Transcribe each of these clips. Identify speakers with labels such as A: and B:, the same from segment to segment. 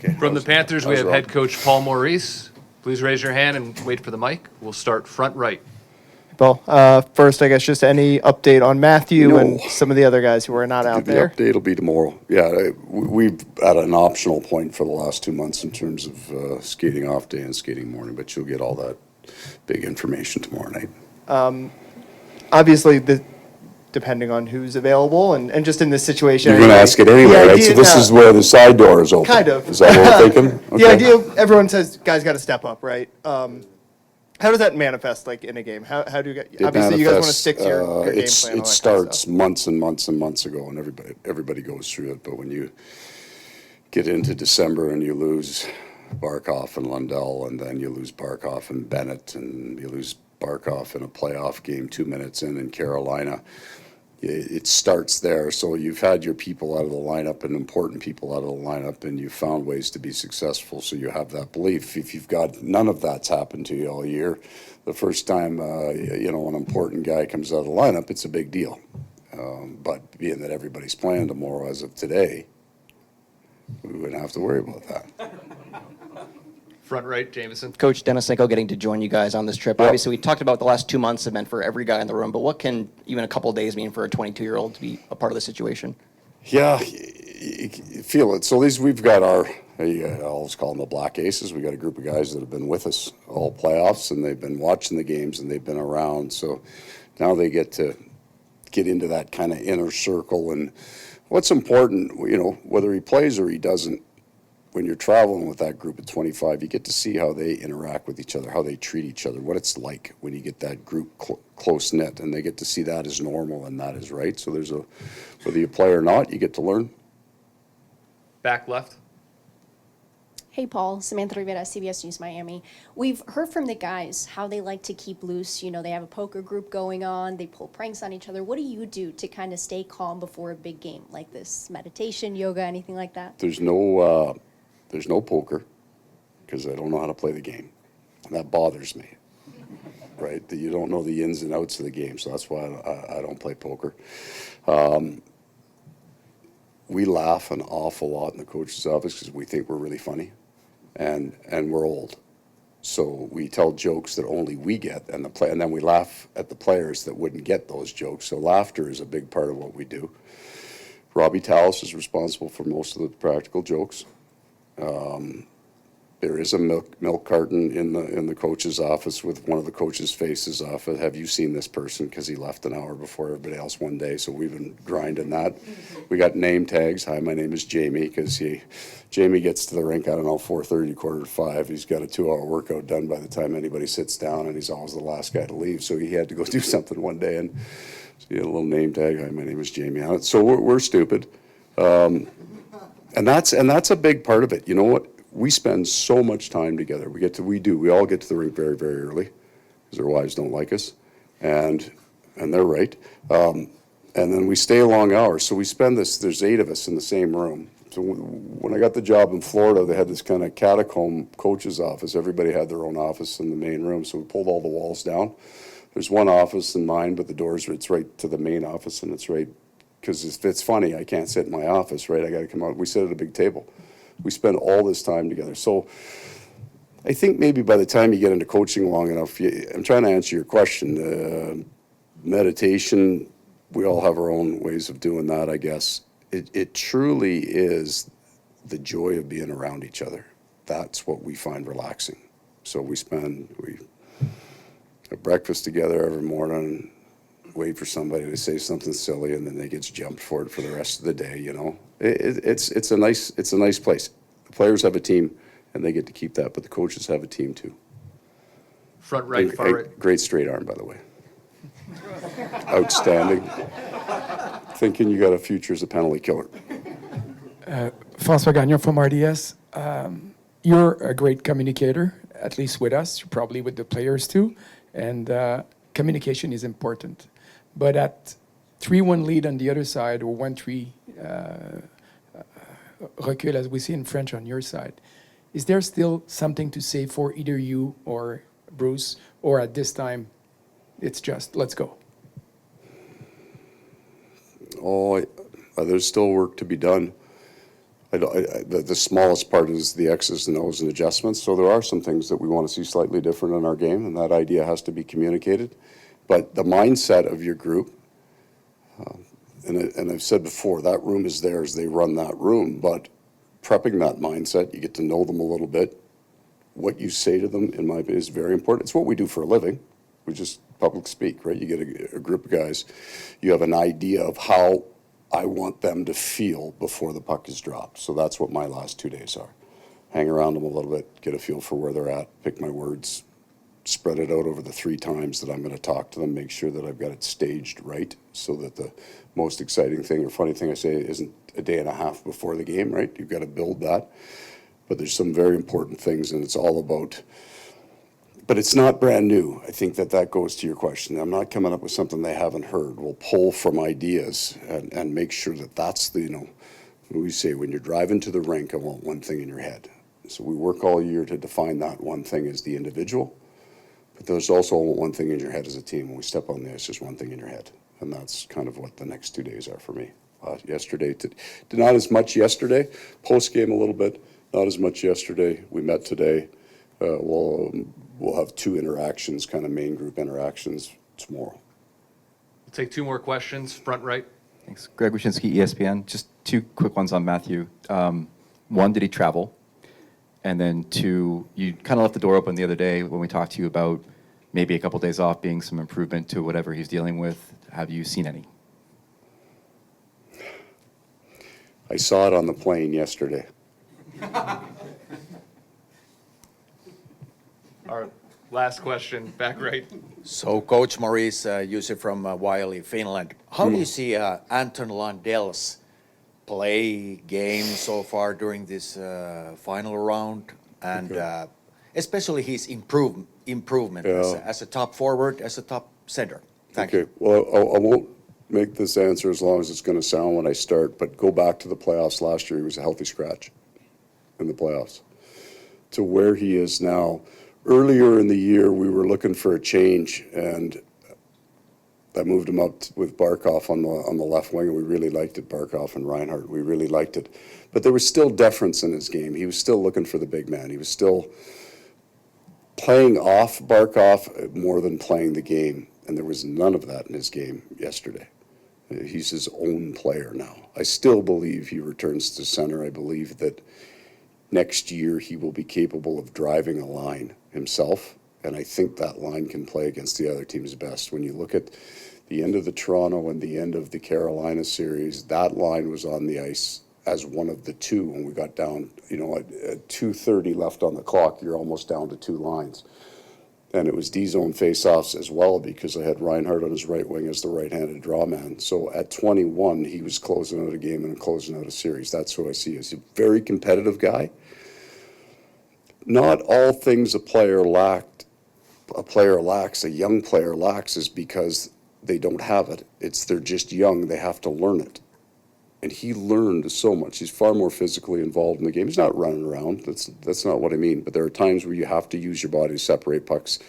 A: Okay.
B: From the Panthers, we have head coach Paul Maurice. Please raise your hand and wait for the mic. We'll start front right.
C: Paul, first, I guess just any update on Matthew
A: No.
C: and some of the other guys who are not out there?
A: The update will be tomorrow. Yeah, we've at an optional point for the last 2 months in terms of skating off day and skating morning, but you'll get all that big information tomorrow night.
C: Obviously, depending on who's available and just in this situation.
A: You're going to ask it anyway, right? So this is where the side door is open.
C: Kind of.
A: Is that what we're thinking? Okay.
C: The idea, everyone says guys got to step up, right? How does that manifest, like, in a game? How do you get? Obviously, you guys want to stick to your game plan.
A: It starts months and months and months ago, and everybody goes through it. But when you get into December and you lose Barkov and Lundell, and then you lose Barkov and Bennett, and you lose Barkov in a playoff game 2 minutes in Carolina, it starts there. So you've had your people out of the lineup and important people out of the lineup, and you've found ways to be successful. So you have that belief. If you've got none of that's happened to you all year, the first time an important guy comes out of the lineup, it's a big deal. But being that everybody's playing tomorrow as of today, we wouldn't have to worry about that.
B: Front right, Jameson.
D: Coach Denisenko getting to join you guys on this trip.
A: Yep.
D: Obviously, we talked about the last 2 months have meant for every guy in the room, but what can even a couple of days mean for a 22-year-old to be a part of the situation?
A: Yeah, you feel it. So we've got I always call them the Black Aces. We got a group of guys that have been with us all playoffs, and they've been watching the games, and they've been around. So now they get to get into that kind of inner circle. And what's important, whether he plays or he doesn't, when you're traveling with that group of 25, you get to see how they interact with each other, how they treat each other, what it's like when you get that group close-knit, and they get to see that as normal and that is right. So whether you play or not, you get to learn.
B: Back left.
E: Hey, Paul. Samantha Rivera, CBS News Miami. We've heard from the guys how they like to keep loose. They have a poker group going on. They pull pranks on each other. What do you do to kind of stay calm before a big game like this? Meditation, yoga, anything like that?
A: There's no poker because I don't know how to play the game. And that bothers me, right? That you don't know the ins and outs of the game. So that's why I don't play poker. We laugh an awful lot in the coach's office because we think we're really funny and we're old. So we tell jokes that only we get and then we laugh at the players that wouldn't get those jokes. So laughter is a big part of what we do. Robbie Tallis is responsible for most of the practical jokes. There is a milk carton in the coach's office with one of the coach's faces off it. Have you seen this person? Because he left an hour before everybody else one day, so we've been grinding that. We got name tags. Hi, my name is Jamie, because Jamie gets to the rink, 4:30, 4:45. He's got a 2-hour workout done by the time anybody sits down, and he's always the last guy to leave. So he had to go do something one day, and so he had a little name tag. Hi, my name is Jamie on it. So we're stupid. And that's a big part of it. You know what? We spend so much time together. We all get to the rink very, very early because our wives don't like us, and they're right. And then we stay long hours. So we spend there's 8 of us in the same room. So when I got the job in Florida, they had this kind of catacomb coach's office. Everybody had their own office in the main room. So we pulled all the walls down. There's one office in mine, but it's right to the main office, and it's right. Because if it's funny, I can't sit in my office, right? I got to come out. We sit at a big table. We spend all this time together. So I think maybe by the time you get into coaching long enough, I'm trying to answer your question. Meditation, we all have our own ways of doing that, I guess. It truly is the joy of being around each other. That's what we find relaxing. So we have breakfast together every morning, wait for somebody to say something silly, and then they get jumped for it for the rest of the day. It's a nice place. The players have a team, and they get to keep that, but the coaches have a team too.
B: Front right, far right.
A: Great straight arm, by the way. Outstanding. Thinking you got a future as a penalty killer.
F: François Gagnon from RDS. You're a great communicator, at least with us, probably with the players too, and communication is important. But at 3-1 lead on the other side, or 1-3 recul, as we see in French on your side, is there still something to say for either you or Bruce, or at this time, it's just, let's go?
A: There's still work to be done. The smallest part is the X's and O's and adjustments. So there are some things that we want to see slightly different in our game, and that idea has to be communicated. But the mindset of your group, and I've said before, that room is theirs. They run that room. But prepping that mindset, you get to know them a little bit. What you say to them, in my opinion, is very important. It's what we do for a living. We just public speak, right? You get a group of guys. You have an idea of how I want them to feel before the puck is dropped. So that's what my last 2 days are. Hang around them a little bit, get a feel for where they're at, pick my words, spread it out over the 3 times that I'm going to talk to them, make sure that I've got it staged right so that the most exciting thing or funny thing I say isn't a day and a half before the game, right? You've got to build that. But there's some very important things, and it's all about, but it's not brand new. I think that goes to your question. I'm not coming up with something they haven't heard. We'll pull from ideas and make sure that that's the, we say when you're driving to the rink, I want one thing in your head. So we work all year to define that one thing as the individual, but there's also one thing in your head as a team. When we step on the ice, there's one thing in your head. And that's kind of what the next 2 days are for me. Yesterday, not as much yesterday, post-game a little bit, not as much yesterday. We met today. We'll have 2 interactions, kind of main group interactions tomorrow.
B: We'll take 2 more questions. Front right.
G: Thanks. Greg Wyshynski, ESPN. Just 2 quick ones on Matthew. 1, did he travel? And then 2, you kind of left the door open the other day when we talked to you about maybe a couple days off being some improvement to whatever he's dealing with. Have you seen any?
A: I saw it on the plane yesterday.
B: Our last question, back right.
H: So, Coach Maurice, user from Wiley, Finland. How do you see Anton Lundell's play game so far during this final round, and especially his improvement as a top forward, as a top center? Thank you.
A: Well, I won't make this answer as long as it's going to sound when I start, but go back to the playoffs last year. He was a healthy scratch in the playoffs. To where he is now. Earlier in the year, we were looking for a change, and I moved him up with Barkov on the left wing, and we really liked it, Barkov and Reinhart. We really liked it. But there was still deference in his game. He was still looking for the big man. He was still playing off Barkov more than playing the game, and there was none of that in his game yesterday. He's his own player now. I still believe he returns to center. I believe that next year he will be capable of driving a line himself, and I think that line can play against the other team's best. When you look at the end of the Toronto and the end of the Carolina series, that line was on the ice as one of the 2 when we got down, at 2:30 left on the clock, you're almost down to 2 lines. And it was D-zone face-offs as well, because I had Reinhart on his right wing as the right-handed draw man. So at 21, he was closing out a game and closing out a series. That's who I see as a very competitive guy. Not all things a player lacks, a young player lacks, is because they don't have it. It's they're just young. They have to learn it. And he learned so much. He's far more physically involved in the game. He's not running around. That's not what I mean. But there are times where you have to use your body to separate pucks,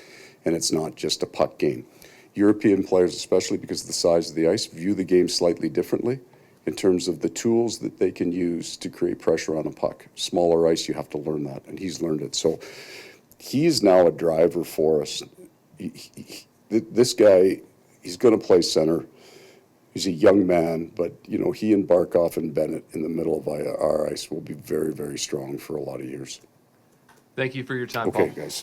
A: and it's not just a puck game. European players, especially because of the size of the ice, view the game slightly differently in terms of the tools that they can use to create pressure on a puck. Smaller ice, you have to learn that, and he's learned it. So he is now a driver for us. This guy, he's going to play center. He's a young man, but, he and Barkov and Bennett in the middle of our ice will be very, very strong for a lot of years.
B: Thank you for your time, Paul.
A: Okay, guys.